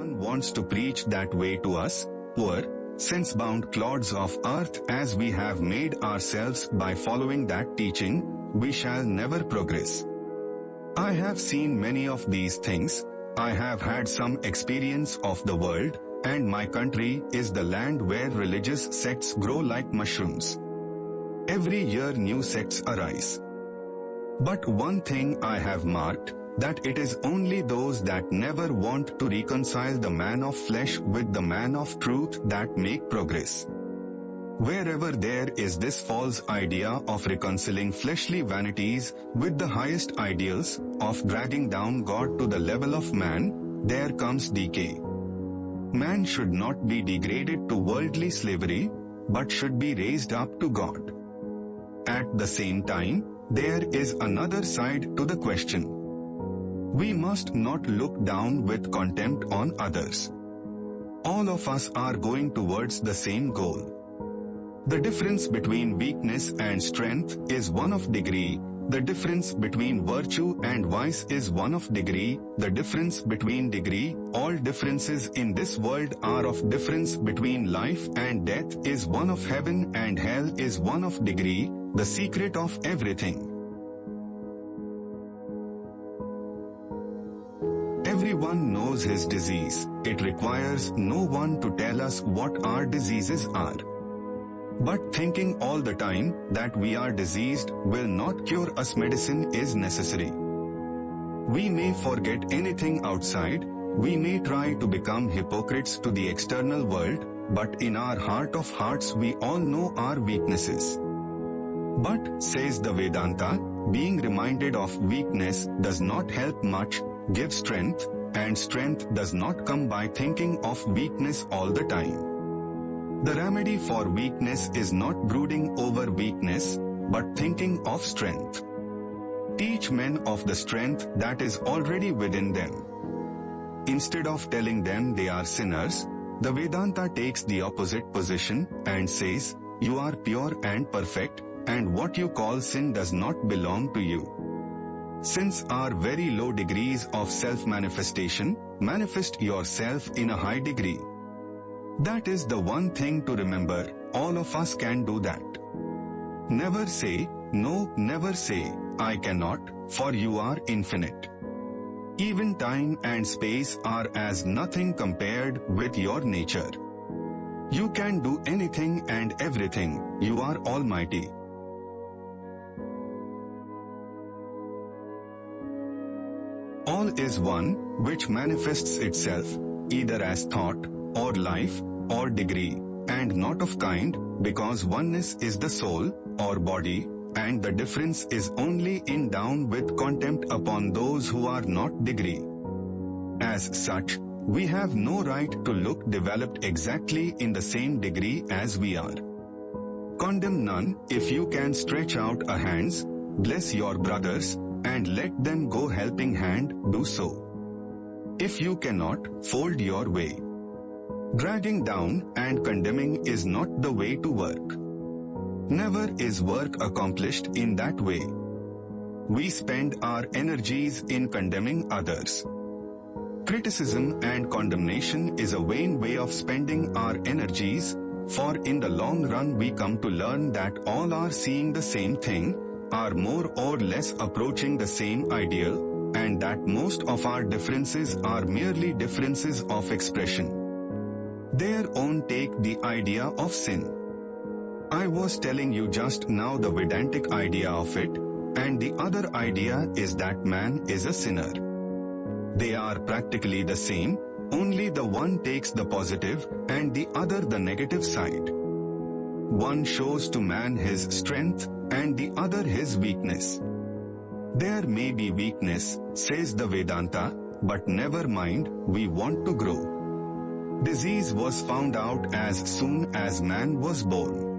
one wants to preach that way to us, poor, sense-bound clods of earth, as we have made ourselves by following that teaching, we shall never progress. I have seen many of these things. I have had some experience of the world, and my country is the land where religious sects grow like mushrooms. Every year new sects arise. But one thing I have marked, that it is only those that never want to reconcile the man of flesh with the man of truth that make progress. Wherever there is this false idea of reconciling fleshly vanities with the highest ideals, of dragging down God to the level of man, there comes decay. Man should not be degraded to worldly slavery, but should be raised up to God. At the same time, there is another side to the question. We must not look down with contempt on others. All of us are going towards the same goal. The difference between weakness and strength is one of degree. The difference between virtue and vice is one of degree. The difference between degree, all differences in this world are of difference between life and death is one of heaven and hell is one of degree, the secret of everything. Everyone knows his disease. It requires no one to tell us what our diseases are. But thinking all the time that we are diseased will not cure us. Medicine is necessary. We may forget anything outside, we may try to become hypocrites to the external world, but in our heart of hearts we all know our weaknesses. But, says the Vedanta, being reminded of weakness does not help much, give strength, and strength does not come by thinking of weakness all the time. The remedy for weakness is not brooding over weakness, but thinking of strength. Teach men of the strength that is already within them. Instead of telling them they are sinners, the Vedanta takes the opposite position and says, you are pure and perfect, and what you call sin does not belong to you. Sins are very low degrees of self-manifestation. Manifest yourself in a high degree. That is the one thing to remember, all of us can do that. Never say, no, never say, I cannot, for you are infinite. Even time and space are as nothing compared with your nature. You can do anything and everything, you are almighty. All is one, which manifests itself, either as thought, or life, or degree, and not of kind, because oneness is the soul, or body, and the difference is only in down with contempt upon those who are not degree. As such, we have no right to look developed exactly in the same degree as we are. Condemn none. If you can stretch out a hands, bless your brothers, and let them go helping hand, do so. If you cannot, fold your way. Dragging down and condemning is not the way to work. Never is work accomplished in that way. We spend our energies in condemning others. Criticism and condemnation is a vain way of spending our energies, for in the long run we come to learn that all are seeing the same thing, are more or less approaching the same ideal, and that most of our differences are merely differences of expression. Their own take the idea of sin. I was telling you just now the Vedantic idea of it, and the other idea is that man is a sinner. They are practically the same, only the one takes the positive and the other the negative side. One shows to man his strength and the other his weakness. There may be weakness, says the Vedanta, but never mind, we want to grow. Disease was found out as soon as man was born.